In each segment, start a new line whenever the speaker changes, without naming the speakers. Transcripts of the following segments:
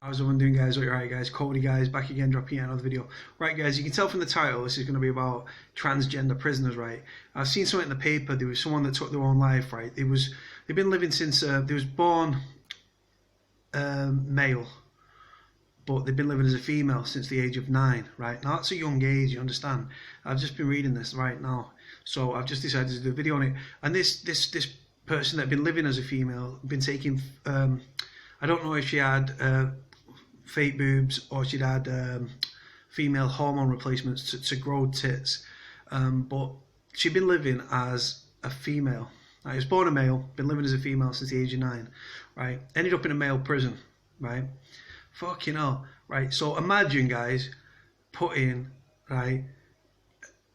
How's everyone doing, guys? Alright, guys, Cody, guys, back again, dropping another video. Right, guys, you can tell from the title this is going to be about transgender prisoners, right? I've seen something in the paper. There was someone that took their own life, right? They've been living since they was born male, but they've been living as a female since the age of 9, right? Now that's a young age, you understand? I've just been reading this right now, so I've just decided to do a video on it. And this person that had been living as a female, been taking, I don't know if she had fake boobs or she'd had female hormone replacements to grow tits, but she'd been living as a female. She was born a male, been living as a female since the age of 9, right? Ended up in a male prison, right? Fucking hell, right? So imagine, guys, putting, right,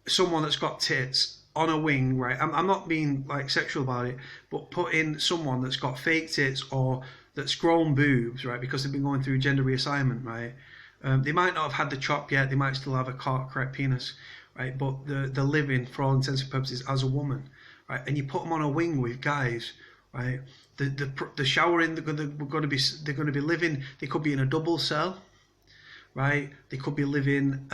someone that's got tits on a wing, right? I'm not being like sexual about it, but putting someone that's got fake tits or that's grown boobs, right, because they've been going through gender reassignment, right? They might not have had the chop yet, they might still have a correct penis, right? But they're living, for all intents and purposes, as a woman, right? And you put them on a wing with guys, right? The showering, they're going to be living. They could be in a double cell, right? They could be living.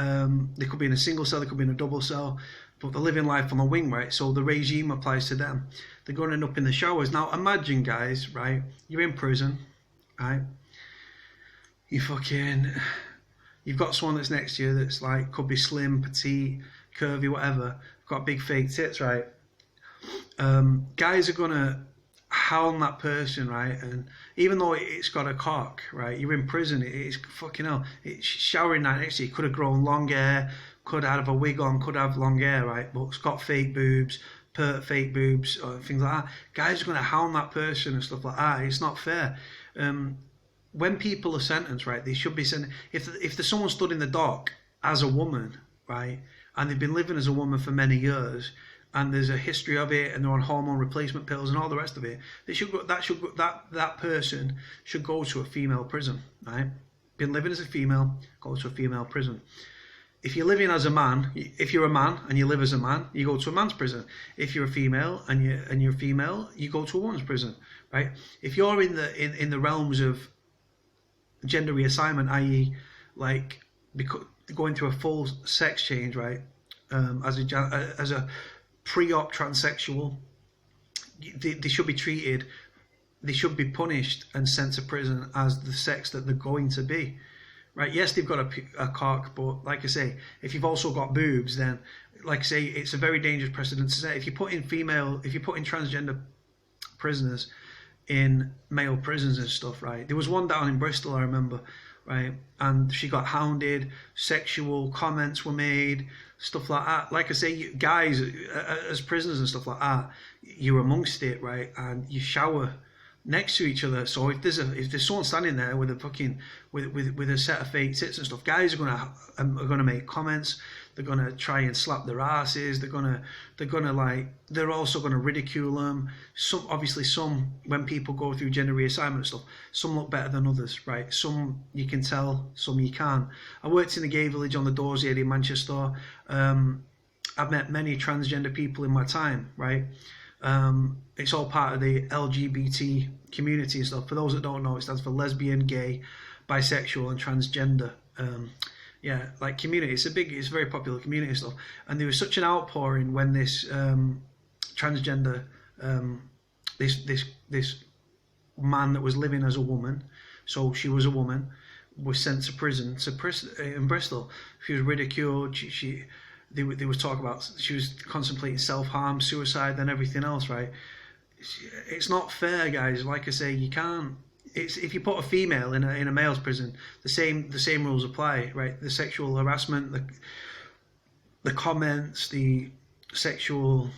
They could be in a single cell. They could be in a double cell. But they're living life on a wing, right? So the regime applies to them. They're going to end up in the showers. Now imagine, guys, right? You're in prison, right? You've got someone that's next to you that's like, could be slim, petite, curvy, whatever, got big fake tits, right? Guys are going to hound that person, right? And even though it's got a cock, right? You're in prison, it's fucking hell. It's showering right next to you. Could have grown long hair, could have a wig on, could have long hair, right? But it's got fake boobs, fake boobs, or things like that. Guys are going to hound that person and stuff like that. It's not fair. When people are sentenced, right, they should be sentenced. If there's someone stood in the dock as a woman, right, and they've been living as a woman for many years, and there's a history of it, and they're on hormone replacement pills and all the rest of it, that person should go to a female prison, right? Been living as a female, go to a female prison. If you're living as a man, if you're a man and you live as a man, you go to a man's prison. If you're a female and you're female, you go to a woman's prison, right? If you're in the realms of gender reassignment, i.e., like going through a full sex change, right? As a pre-op transsexual, they should be treated. They should be punished and sent to prison as the sex that they're going to be. Right, yes, they've got a cock, but like I say, if you've also got boobs, then, like I say, it's a very dangerous precedent to set. If you put in transgender prisoners in male prisons and stuff, right? There was one down in Bristol, I remember, right? And she got hounded, sexual comments were made, stuff like that. Like I say, guys, as prisoners and stuff like that, you're amongst it, right? And you shower next to each other. So if there's someone standing there with a fucking with a set of fake tits and stuff, guys are gonna make comments. They're gonna try and slap their asses. They're also gonna ridicule them. Some when people go through gender reassignment and stuff, some look better than others, right? Some you can tell, some you can't. I worked in a gay village on the Dores area in Manchester. I've met many transgender people in my time, right? It's all part of the LGBT community and stuff. For those that don't know, it stands for lesbian, gay, bisexual, and transgender. Yeah, like community. It's a very popular community and stuff. And there was such an outpouring when this transgender, this man that was living as a woman, so she was a woman, was sent to prison in Bristol. She was ridiculed. They was talk about she was contemplating self-harm, suicide, and everything else, right? It's not fair, guys. Like I say, you can't. If you put a female in a male's prison, the same rules apply, right? The sexual harassment, the comments, the sexual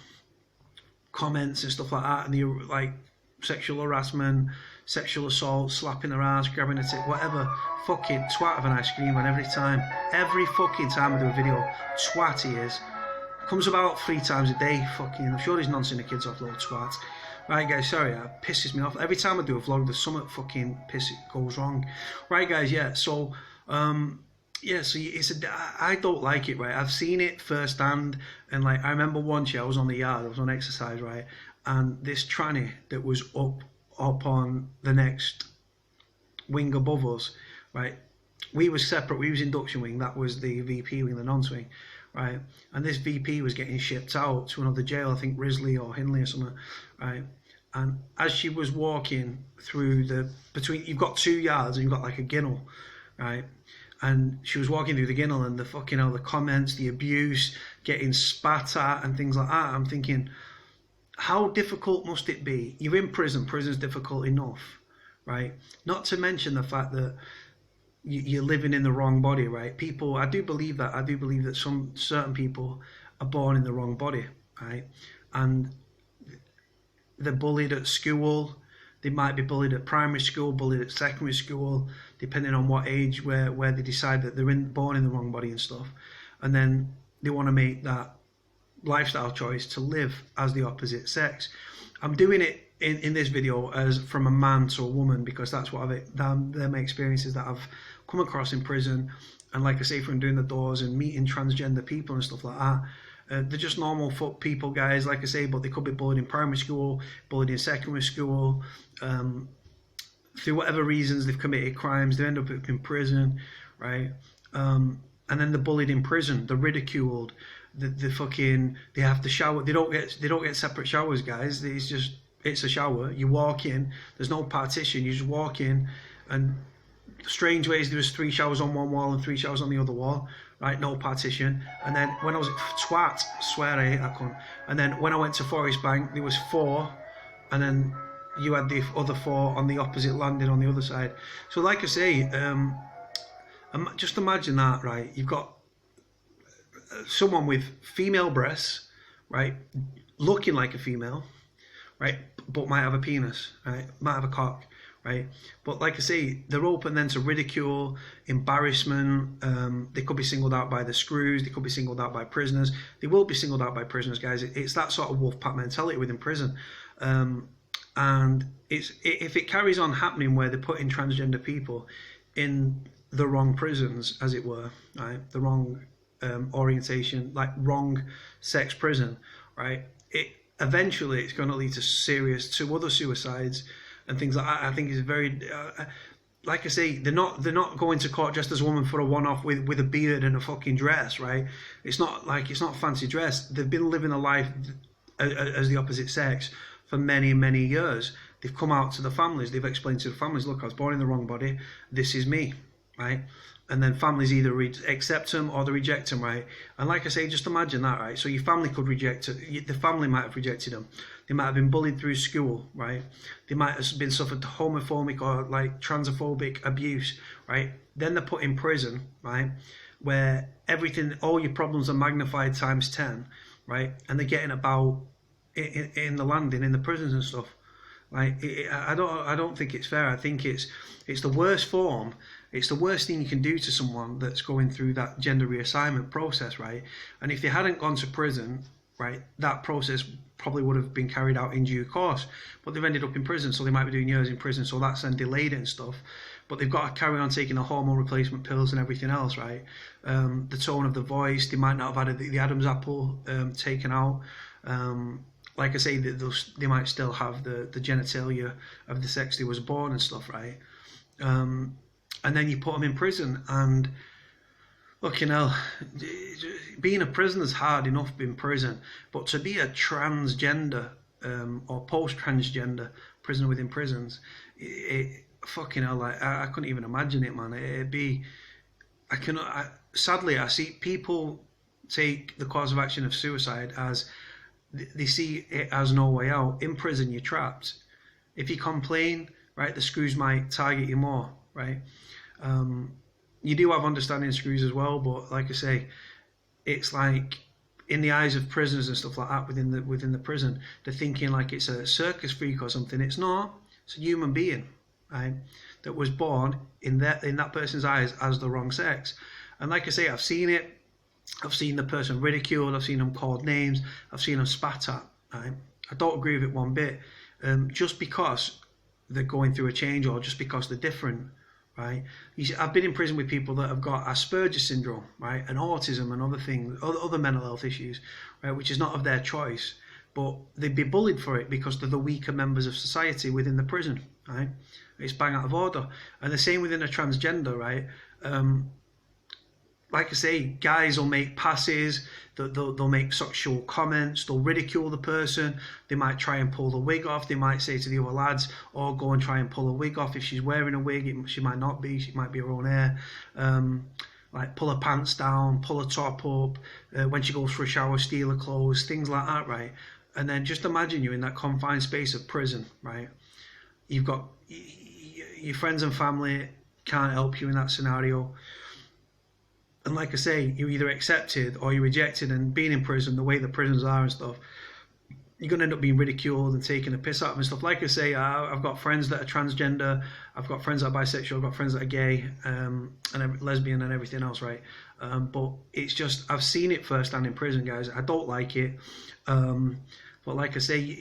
comments and stuff like that, and the like sexual harassment, sexual assault, slapping her ass, grabbing her tit, whatever. Fucking twat of an ice cream man every time. Every fucking time I do a video, twat he is. Comes about 3 times a day, fucking. I'm sure he's noncing the kids off, little twat. Right, guys, sorry, that pisses me off. Every time I do a vlog, there's something fucking goes wrong. Right, guys, yeah, so, yeah, so I don't like it, right? I've seen it firsthand, and like, I remember once, I was on the yard, I was on exercise, right? And this tranny that was up on the next wing above us, right? We was separate. We was induction wing. That was the VP wing, the non-swing, right? And this VP was getting shipped out to another jail, I think Risley or Hindley or something, right? And as she was walking through you've got 2 yards and you've got like a ginnel, right? And she was walking through the ginnel, and the comments, the abuse, getting spat at and things like that. I'm thinking, how difficult must it be? You're in prison. Prison's difficult enough, right? Not to mention the fact that you're living in the wrong body, right? People, I do believe that. I do believe that certain people are born in the wrong body, right? And they're bullied at school. They might be bullied at primary school, bullied at secondary school, depending on what age, where they decide that they're born in the wrong body and stuff. And then they want to make that lifestyle choice to live as the opposite sex. I'm doing it in this video as from a man to a woman, because that's what they're my experiences that I've come across in prison. And like I say, from doing the doors and meeting transgender people and stuff like that, they're just normal people, guys, like I say, but they could be bullied in primary school, bullied in secondary school, through whatever reasons they've committed crimes, they end up in prison, right? And then they're bullied in prison, they're ridiculed, they have to shower, they don't get separate showers, guys. It's a shower, you walk in, there's no partition, you just walk in, and strange ways there was 3 showers on one wall and 3 showers on the other wall, right? No partition. And then when I was at Twat, swear I hate that cunt. And then when I went to Forest Bank, there was 4, and then you had the other 4 on the opposite landing on the other side. So like I say, just imagine that, right? You've got someone with female breasts, right, looking like a female, right, but might have a penis, right, might have a cock, right? But like I say, they're open then to ridicule, embarrassment. They could be singled out by the screws, they could be singled out by prisoners. They will be singled out by prisoners, guys. It's that sort of wolf pack mentality within prison. And if it carries on happening where they're putting transgender people in the wrong prisons, as it were, right, the wrong orientation, like wrong sex prison, right, eventually it's going to lead to other suicides and things like that. I think it's very, like I say, they're not going to court just as a woman for a one-off with a beard and a fucking dress, right? It's not fancy dress. They've been living a life as the opposite sex for many, many years. They've come out to the families. They've explained to the families, look, I was born in the wrong body. This is me, right? And then families either accept them or they reject them, right? And like I say, just imagine that, right? So your family could reject it. The family might have rejected them. They might have been bullied through school, right? They might have been suffered homophobic or like transphobic abuse, right? Then they're put in prison, right? Where all your problems are magnified times 10, right? And they're getting about in the landing, in the prisons and stuff. Right? I don't think it's fair. I think it's the worst form. It's the worst thing you can do to someone that's going through that gender reassignment process, right? And if they hadn't gone to prison, right, that process probably would have been carried out in due course. But they've ended up in prison, so they might be doing years in prison, so that's then delayed it and stuff. But they've got to carry on taking the hormone replacement pills and everything else, right? The tone of the voice, they might not have had the Adam's apple taken out. Like I say, they might still have the genitalia of the sex they was born and stuff, right? And then you put them in prison, and fucking hell, being a prisoner is hard enough in prison, but to be a transgender or post-transgender prisoner within prisons, fucking hell, like, I couldn't even imagine it, man. It'd be, sadly, I see people take the cause of action of suicide as, they see it as no way out. In prison, you're trapped. If you complain, right, the screws might target you more, right? You do have understanding screws as well, but like I say, it's like in the eyes of prisoners and stuff like that within the prison, they're thinking like it's a circus freak or something. It's not. It's a human being, right, that was born in that person's eyes as the wrong sex. And like I say, I've seen it. I've seen the person ridiculed, I've seen them called names, I've seen them spat at, right? I don't agree with it one bit. Just because they're going through a change or just because they're different, right? I've been in prison with people that have got Asperger's syndrome, right? And autism and other things, other mental health issues, right? Which is not of their choice, but they'd be bullied for it because they're the weaker members of society within the prison, right? It's bang out of order. And the same within a transgender, right? Like I say, guys will make passes, they'll make sexual comments, they'll ridicule the person, they might try and pull the wig off, they might say to the other lads, oh, go and try and pull a wig off. If she's wearing a wig, she might not be, she might be her own hair. Like pull her pants down, pull her top up, when she goes for a shower, steal her clothes, things like that, right? And then just imagine you in that confined space of prison, right? You've got your friends and family can't help you in that scenario. And like I say, you're either accepted or you're rejected, and being in prison, the way the prisons are and stuff, you're going to end up being ridiculed and taking a piss out of and stuff. Like I say, I've got friends that are transgender, I've got friends that are bisexual, I've got friends that are gay, and lesbian and everything else, right? But it's just, I've seen it firsthand in prison, guys. I don't like it. But like I say,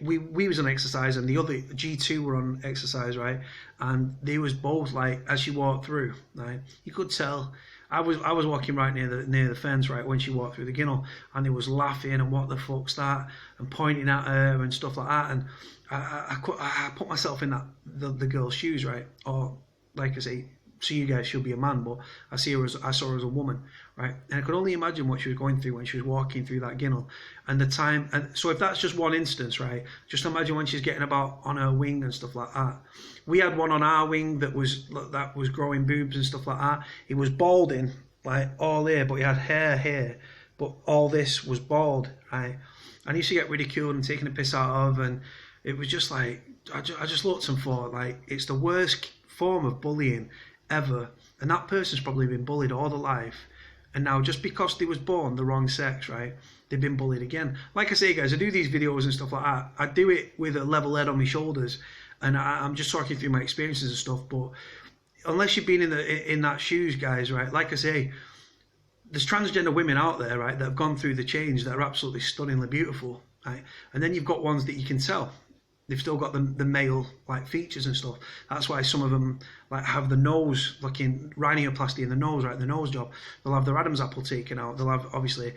we was on exercise, and the other G2 were on exercise, right? And they was both like, as she walked through, right, you could tell. I was walking right near the fence, right, when she walked through the ginnel, and they was laughing and what the fuck's that, and pointing at her and stuff like that. And I put myself in the girl's shoes, right? Or like I say, see you guys, she'll be a man, but I saw her as a woman, right? And I could only imagine what she was going through when she was walking through that ginnel, and the time. And so if that's just one instance, right, just imagine when she's getting about on her wing and stuff like that. We had one on our wing that was growing boobs and stuff like that. He was balding, like all here, but he had hair here, but all this was bald, right? And he used to get ridiculed and taken a piss out of, and it was just like, I just looked and thought, like, it's the worst form of bullying ever, and that person's probably been bullied all their life, and now just because they was born the wrong sex, right, they've been bullied again. Like I say, guys, I do these videos and stuff like that, I do it with a level head on my shoulders, and I'm just talking through my experiences and stuff. But unless you've been in that shoes, guys, right, like I say, there's transgender women out there, right, that have gone through the change, that are absolutely stunningly beautiful, right? And then you've got ones that you can tell they've still got the male like features and stuff. That's why some of them like have the nose looking rhinoplasty in the nose, right? The nose job. They'll have their Adam's apple taken out. They'll have obviously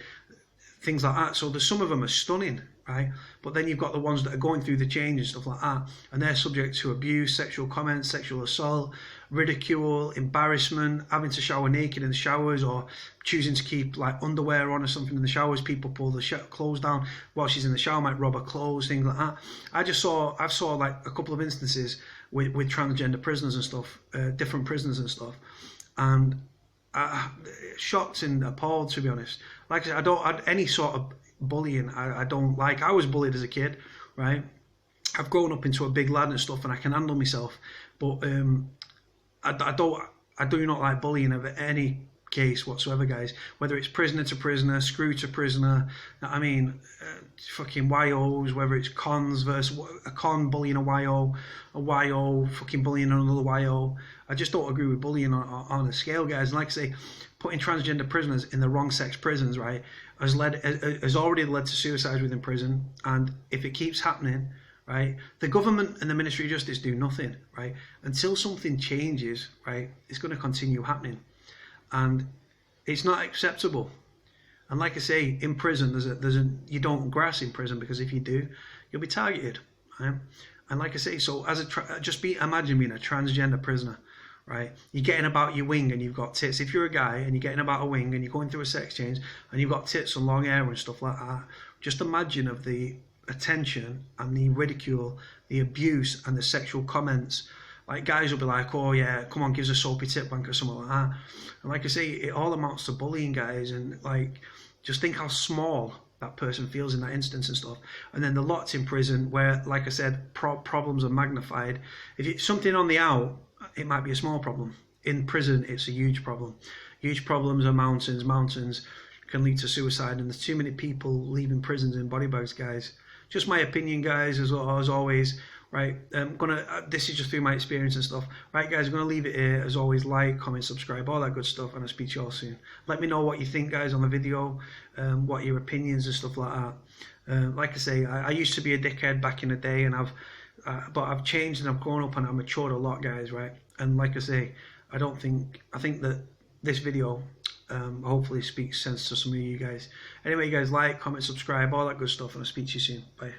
things like that. So there's some of them are stunning, right? But then you've got the ones that are going through the change and stuff like that, and they're subject to abuse, sexual comments, sexual assault, ridicule, embarrassment, having to shower naked in the showers, or choosing to keep like underwear on or something in the showers. People pull the clothes down while she's in the shower, might rob her clothes, things like that. I saw like a couple of instances with transgender prisoners and stuff, different prisoners and stuff, and shocked and appalled, to be honest. Like I said, any sort of bullying I don't like. I was bullied as a kid, right? I've grown up into a big lad and stuff, and I can handle myself, but I do not like bullying of any case whatsoever, guys. Whether it's prisoner to prisoner, screw to prisoner, I mean, fucking YOs, whether it's cons versus a con bullying a YO fucking bullying another YO. I just don't agree with bullying on a scale, guys. And like I say, putting transgender prisoners in the wrong sex prisons, right, has already led to suicides within prison. And if it keeps happening, right, the government and the Ministry of Justice do nothing, right, until something changes, right, it's going to continue happening, and it's not acceptable. And like I say, in prison, you don't grass in prison, because if you do, you'll be targeted, right? And like I say, so imagine being a transgender prisoner, right? You're getting about your wing and you've got tits. If you're a guy and you're getting about a wing and you're going through a sex change and you've got tits and long hair and stuff like that, just imagine of the attention and the ridicule, the abuse and the sexual comments. Like, guys will be like, oh yeah, come on, give us a soapy tit wank or something like that. And like I say, it all amounts to bullying, guys. And like, just think how small that person feels in that instance and stuff. And then the lots in prison where, like I said, problems are magnified. If it's something on the out, it might be a small problem. In prison, it's a huge problem. Huge problems are mountains. Mountains can lead to suicide, and there's too many people leaving prisons in body bags, guys. Just my opinion, guys, as always. Right, this is just through my experience and stuff. Right, guys, I'm gonna leave it here. As always, like, comment, subscribe, all that good stuff, and I'll speak to you all soon. Let me know what you think, guys, on the video, what your opinions and stuff like that. Like I say, I used to be a dickhead back in the day, and but I've changed and I've grown up and I've matured a lot, guys. Right, and like I say, I think that this video hopefully speaks sense to some of you guys. Anyway, guys, like, comment, subscribe, all that good stuff, and I'll speak to you soon. Bye.